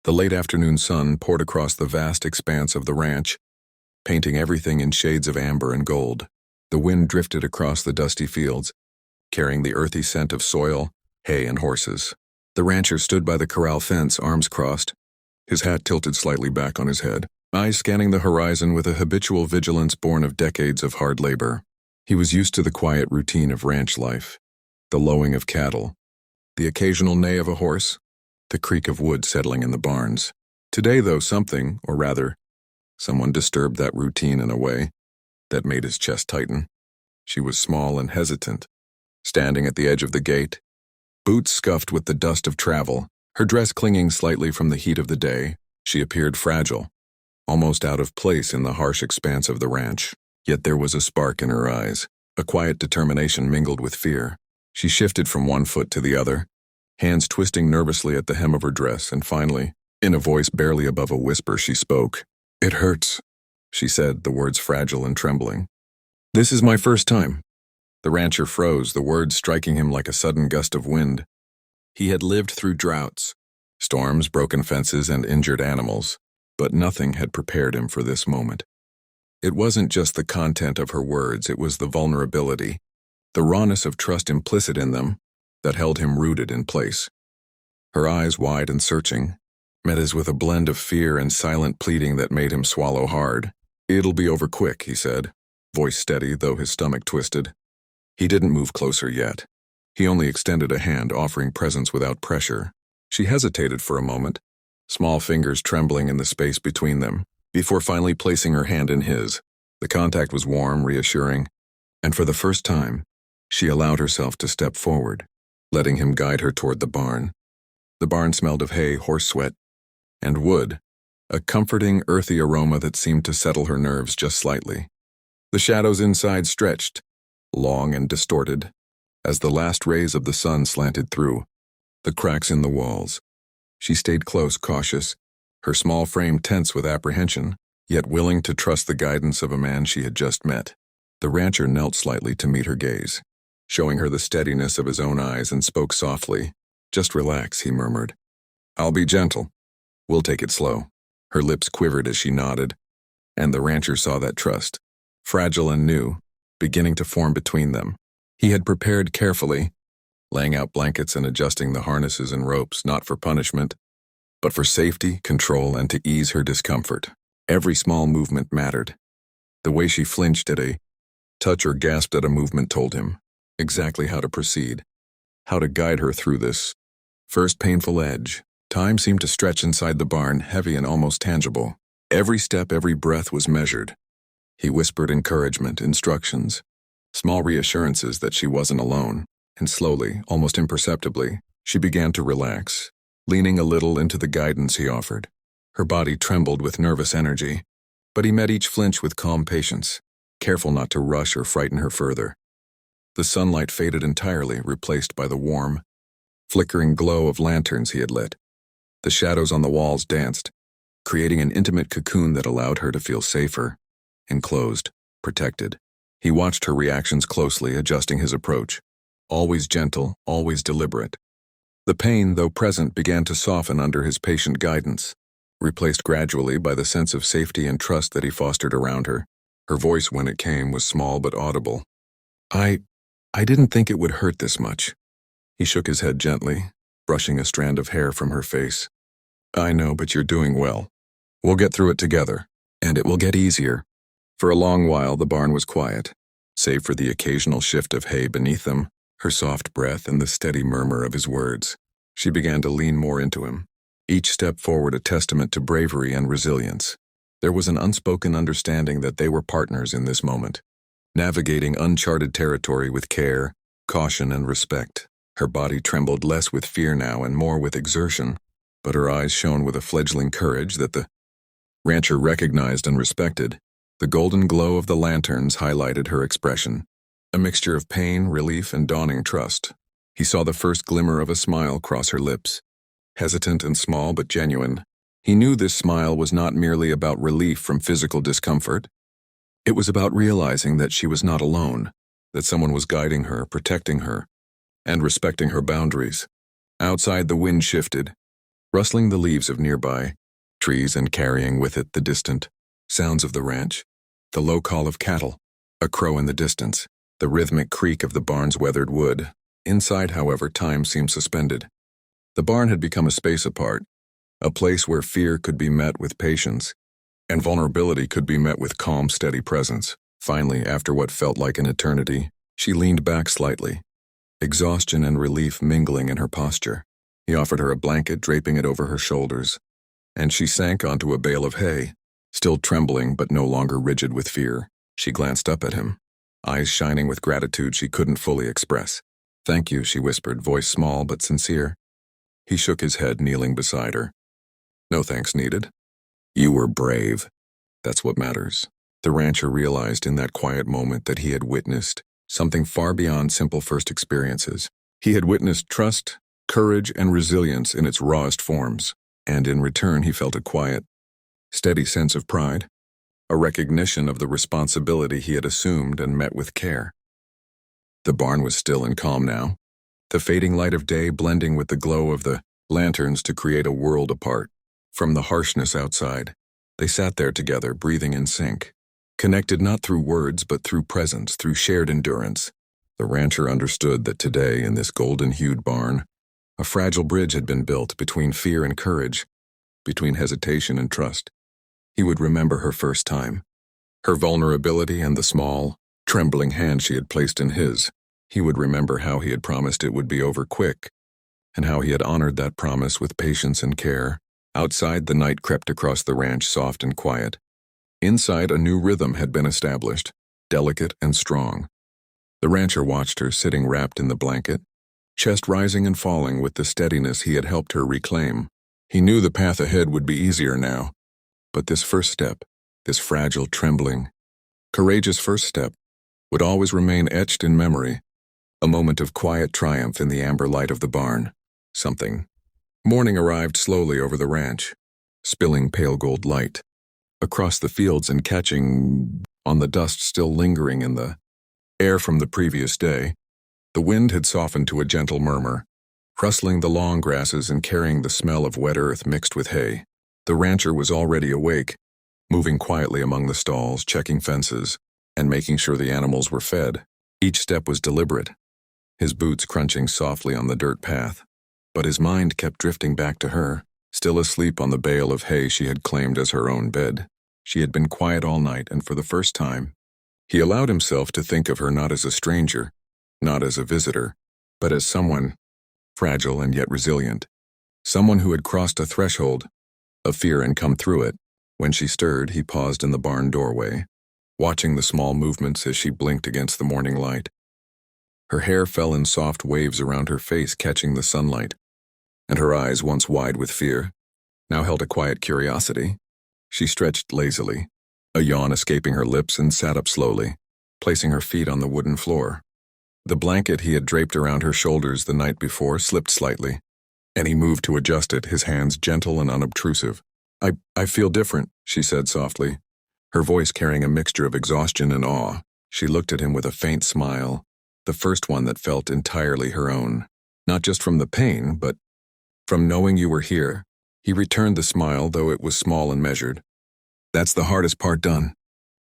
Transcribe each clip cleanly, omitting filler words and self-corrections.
The late afternoon sun poured across the vast expanse of the ranch, painting everything in shades of amber and gold. The wind drifted across the dusty fields, carrying the earthy scent of soil, hay, and horses. The rancher stood by the corral fence, arms crossed, his hat tilted slightly back on his head, eyes scanning the horizon with a habitual vigilance born of decades of hard labor. He was used to the quiet routine of ranch life, the lowing of cattle, the occasional neigh of a horse, the creak of wood settling in the barns. Today, though, something, or rather, someone disturbed that routine in a way that made his chest tighten. She was small and hesitant, standing at the edge of the gate, boots scuffed with the dust of travel, her dress clinging slightly from the heat of the day. She appeared fragile, almost out of place in the harsh expanse of the ranch. Yet there was a spark in her eyes, a quiet determination mingled with fear. She shifted from one foot to the other, hands twisting nervously at the hem of her dress, and finally, in a voice barely above a whisper, she spoke. "It hurts," she said, the words fragile and trembling. "This is my first time." The rancher froze, the words striking him like a sudden gust of wind. He had lived through droughts, storms, broken fences, and injured animals, but nothing had prepared him for this moment. It wasn't just the content of her words, it was the vulnerability, the rawness of trust implicit in them, that held him rooted in place. Her eyes, wide and searching, met his with a blend of fear and silent pleading that made him swallow hard. "It'll be over quick," he said, voice steady, though his stomach twisted. He didn't move closer yet. He only extended a hand, offering presence without pressure. She hesitated for a moment, small fingers trembling in the space between them, before finally placing her hand in his. The contact was warm, reassuring, and for the first time, she allowed herself to step forward, letting him guide her toward the barn. The barn smelled of hay, horse sweat, and wood, a comforting, earthy aroma that seemed to settle her nerves just slightly. The shadows inside stretched, long and distorted, as the last rays of the sun slanted through the cracks in the walls. She stayed close, cautious, her small frame tense with apprehension, yet willing to trust the guidance of a man she had just met. The rancher knelt slightly to meet her gaze, showing her the steadiness of his own eyes, and spoke softly. "Just relax," he murmured. "I'll be gentle. We'll take it slow." Her lips quivered as she nodded, and the rancher saw that trust, fragile and new, beginning to form between them. He had prepared carefully, laying out blankets and adjusting the harnesses and ropes, not for punishment, but for safety, control, and to ease her discomfort. Every small movement mattered. The way she flinched at a touch or gasped at a movement told him exactly how to proceed, how to guide her through this first painful edge. Time seemed to stretch inside the barn, heavy and almost tangible. Every step, every breath was measured. He whispered encouragement, instructions, small reassurances that she wasn't alone, and slowly, almost imperceptibly, she began to relax, leaning a little into the guidance he offered. Her body trembled with nervous energy, but he met each flinch with calm patience, careful not to rush or frighten her further. The sunlight faded entirely, replaced by the warm, flickering glow of lanterns he had lit. The shadows on the walls danced, creating an intimate cocoon that allowed her to feel safer, enclosed, protected. He watched her reactions closely, adjusting his approach, always gentle, always deliberate. The pain, though present, began to soften under his patient guidance, replaced gradually by the sense of safety and trust that he fostered around her. Her voice, when it came, was small but audible. I didn't think it would hurt this much." He shook his head gently, brushing a strand of hair from her face. "I know, but you're doing well. We'll get through it together, and it will get easier." For a long while, the barn was quiet, save for the occasional shift of hay beneath them, her soft breath, and the steady murmur of his words. She began to lean more into him, each step forward a testament to bravery and resilience. There was an unspoken understanding that they were partners in this moment, navigating uncharted territory with care, caution, and respect. Her body trembled less with fear now and more with exertion, but her eyes shone with a fledgling courage that the rancher recognized and respected. The golden glow of the lanterns highlighted her expression, a mixture of pain, relief, and dawning trust. He saw the first glimmer of a smile cross her lips, hesitant and small but genuine. He knew this smile was not merely about relief from physical discomfort. It was about realizing that she was not alone, that someone was guiding her, protecting her, and respecting her boundaries. Outside, the wind shifted, rustling the leaves of nearby trees and carrying with it the distant sounds of the ranch, the low call of cattle, a crow in the distance, the rhythmic creak of the barn's weathered wood. Inside, however, time seemed suspended. The barn had become a space apart, a place where fear could be met with patience, and vulnerability could be met with calm, steady presence. Finally, after what felt like an eternity, she leaned back slightly, exhaustion and relief mingling in her posture. He offered her a blanket, draping it over her shoulders, and she sank onto a bale of hay, still trembling but no longer rigid with fear. She glanced up at him, eyes shining with gratitude she couldn't fully express. "Thank you," she whispered, voice small but sincere. He shook his head, kneeling beside her. "No thanks needed. You were brave. That's what matters." The rancher realized in that quiet moment that he had witnessed something far beyond simple first experiences. He had witnessed trust, courage, and resilience in its rawest forms, and in return he felt a quiet, steady sense of pride, a recognition of the responsibility he had assumed and met with care. The barn was still and calm now, the fading light of day blending with the glow of the lanterns to create a world apart from the harshness outside. They sat there together, breathing in sync, connected not through words but through presence, through shared endurance. The rancher understood that today, in this golden-hued barn, a fragile bridge had been built between fear and courage, between hesitation and trust. He would remember her first time, her vulnerability and the small, trembling hand she had placed in his. He would remember how he had promised it would be over quick, and how he had honored that promise with patience and care. Outside, the night crept across the ranch, soft and quiet. Inside, a new rhythm had been established, delicate and strong. The rancher watched her, sitting wrapped in the blanket, chest rising and falling with the steadiness he had helped her reclaim. He knew the path ahead would be easier now, but this first step, this fragile, trembling, courageous first step, would always remain etched in memory, a moment of quiet triumph in the amber light of the barn. Morning arrived slowly over the ranch, spilling pale gold light across the fields and catching on the dust still lingering in the air from the previous day. The wind had softened to a gentle murmur, rustling the long grasses and carrying the smell of wet earth mixed with hay. The rancher was already awake, moving quietly among the stalls, checking fences, and making sure the animals were fed. Each step was deliberate, his boots crunching softly on the dirt path. But his mind kept drifting back to her, still asleep on the bale of hay she had claimed as her own bed. She had been quiet all night, and for the first time, he allowed himself to think of her not as a stranger, not as a visitor, but as someone fragile and yet resilient, someone who had crossed a threshold of fear and come through it. When she stirred, he paused in the barn doorway, watching the small movements as she blinked against the morning light. Her hair fell in soft waves around her face, catching the sunlight, and her eyes, once wide with fear, now held a quiet curiosity. She stretched lazily, a yawn escaping her lips, and sat up slowly, placing her feet on the wooden floor. The blanket he had draped around her shoulders the night before slipped slightly, and he moved to adjust it, his hands gentle and unobtrusive. I feel different," she said softly, her voice carrying a mixture of exhaustion and awe. She looked at him with a faint smile, the first one that felt entirely her own. "Not just from the pain, but from knowing you were here." He returned the smile, though it was small and measured. "That's the hardest part done.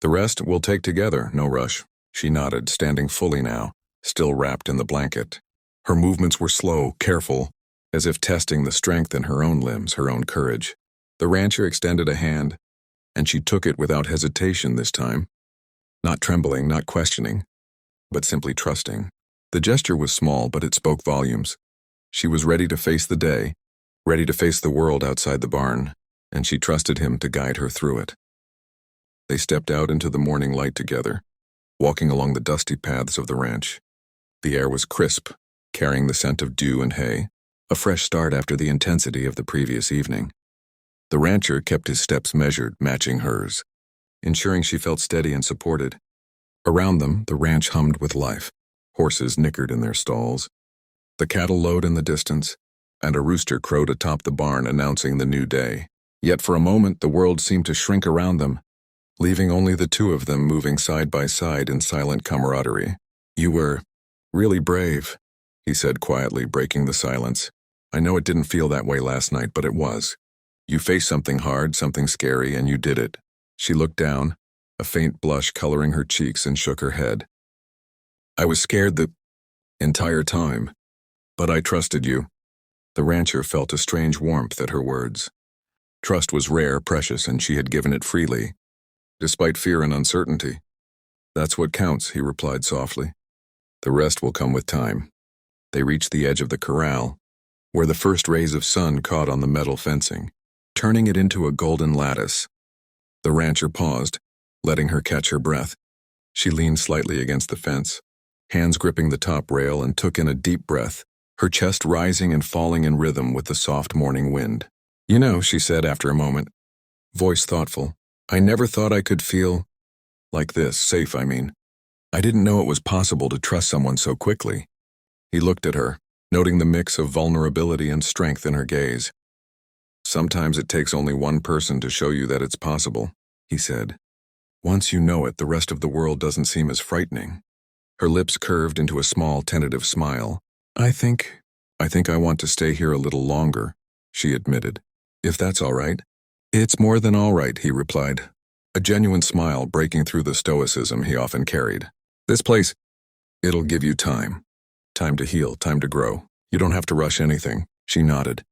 The rest we'll take together, no rush." She nodded, standing fully now, still wrapped in the blanket. Her movements were slow, careful, as if testing the strength in her own limbs, her own courage. The rancher extended a hand, and she took it without hesitation this time, not trembling, not questioning, but simply trusting. The gesture was small, but it spoke volumes. She was ready to face the day, ready to face the world outside the barn, and she trusted him to guide her through it. They stepped out into the morning light together, walking along the dusty paths of the ranch. The air was crisp, carrying the scent of dew and hay, a fresh start after the intensity of the previous evening. The rancher kept his steps measured, matching hers, ensuring she felt steady and supported. Around them, the ranch hummed with life. Horses nickered in their stalls, the cattle lowed in the distance, and a rooster crowed atop the barn announcing the new day. Yet for a moment the world seemed to shrink around them, leaving only the two of them moving side by side in silent camaraderie. "You were really brave," he said quietly, breaking the silence. I know it didn't feel that way last night, but it was. You faced something hard, something scary, and you did it. She looked down, a faint blush coloring her cheeks, and shook her head. I was scared the entire time, but I trusted you. The rancher felt a strange warmth at her words. Trust was rare, precious, and she had given it freely, despite fear and uncertainty. That's what counts, he replied softly. The rest will come with time. They reached the edge of the corral, where the first rays of sun caught on the metal fencing, turning it into a golden lattice. The rancher paused, letting her catch her breath. She leaned slightly against the fence, hands gripping the top rail, and took in a deep breath, her chest rising and falling in rhythm with the soft morning wind. You know, she said after a moment, voice thoughtful, I never thought I could feel like this, safe, I mean. I didn't know it was possible to trust someone so quickly. He looked at her, noting the mix of vulnerability and strength in her gaze. Sometimes it takes only one person to show you that it's possible, he said. Once you know it, the rest of the world doesn't seem as frightening. Her lips curved into a small, tentative smile. I think I want to stay here a little longer, she admitted. If that's all right. It's more than all right, he replied, a genuine smile breaking through the stoicism he often carried. This place, it'll give you time. Time to heal, time to grow. You don't have to rush anything, she nodded,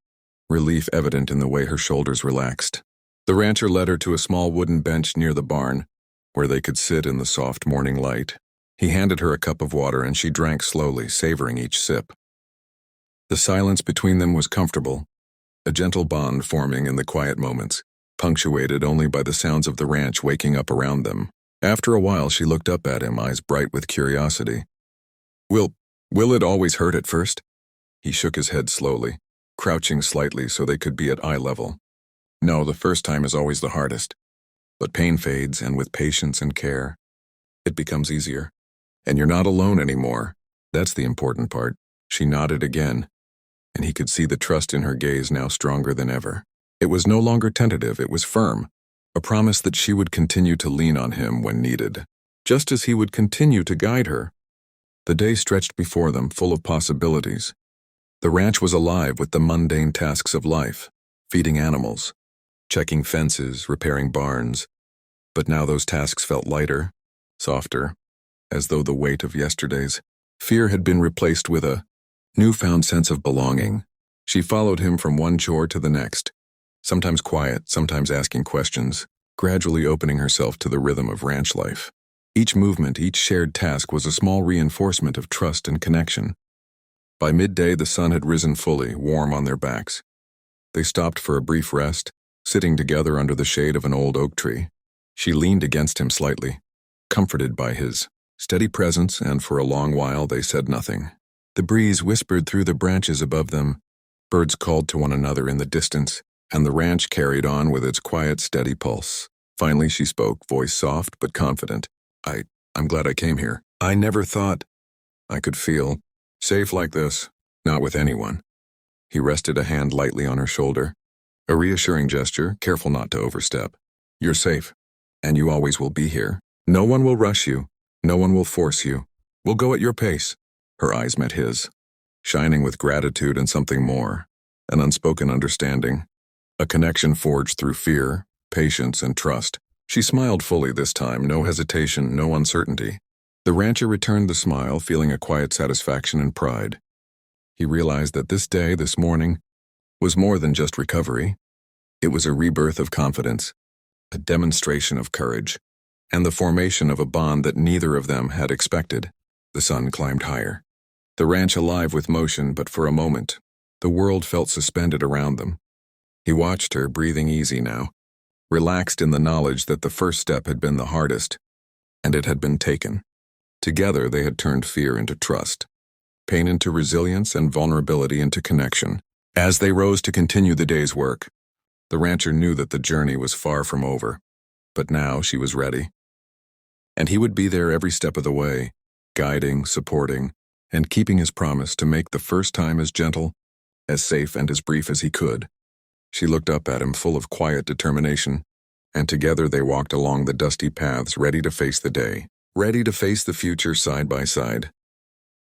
relief evident in the way her shoulders relaxed. The rancher led her to a small wooden bench near the barn, where they could sit in the soft morning light. He handed her a cup of water and she drank slowly, savoring each sip. The silence between them was comfortable, a gentle bond forming in the quiet moments, punctuated only by the sounds of the ranch waking up around them. After a while, she looked up at him, eyes bright with curiosity. Will it always hurt at first? He shook his head slowly, crouching slightly so they could be at eye level. No, the first time is always the hardest. But pain fades, and with patience and care, it becomes easier. And you're not alone anymore. That's the important part. She nodded again, and he could see the trust in her gaze now stronger than ever. It was no longer tentative, it was firm, a promise that she would continue to lean on him when needed, just as he would continue to guide her. The day stretched before them, full of possibilities. The ranch was alive with the mundane tasks of life, feeding animals, checking fences, repairing barns. But now those tasks felt lighter, softer, as though the weight of yesterday's fear had been replaced with a newfound sense of belonging. She followed him from one chore to the next, sometimes quiet, sometimes asking questions, gradually opening herself to the rhythm of ranch life. Each movement, each shared task was a small reinforcement of trust and connection. By midday, the sun had risen fully, warm on their backs. They stopped for a brief rest, sitting together under the shade of an old oak tree. She leaned against him slightly, comforted by his steady presence, and for a long while they said nothing. The breeze whispered through the branches above them, birds called to one another in the distance, and the ranch carried on with its quiet, steady pulse. Finally she spoke, voice soft but confident. I'm glad I came here. I never thought I could feel safe like this, not with anyone. He rested a hand lightly on her shoulder, a reassuring gesture, careful not to overstep. You're safe, and you always will be here. No one will rush you. No one will force you. We'll go at your pace. Her eyes met his, shining with gratitude and something more, an unspoken understanding, a connection forged through fear, patience, and trust. She smiled fully this time, no hesitation, no uncertainty. The rancher returned the smile, feeling a quiet satisfaction and pride. He realized that this day, this morning, was more than just recovery. It was a rebirth of confidence, a demonstration of courage, and the formation of a bond that neither of them had expected. The sun climbed higher, the ranch alive with motion, but for a moment, the world felt suspended around them. He watched her, breathing easy now, relaxed in the knowledge that the first step had been the hardest, and it had been taken. Together they had turned fear into trust, pain into resilience, and vulnerability into connection. As they rose to continue the day's work, the rancher knew that the journey was far from over, but now she was ready. And he would be there every step of the way, guiding, supporting, and keeping his promise to make the first time as gentle, as safe, and as brief as he could. She looked up at him full of quiet determination, and together they walked along the dusty paths, ready to face the day, ready to face the future side by side.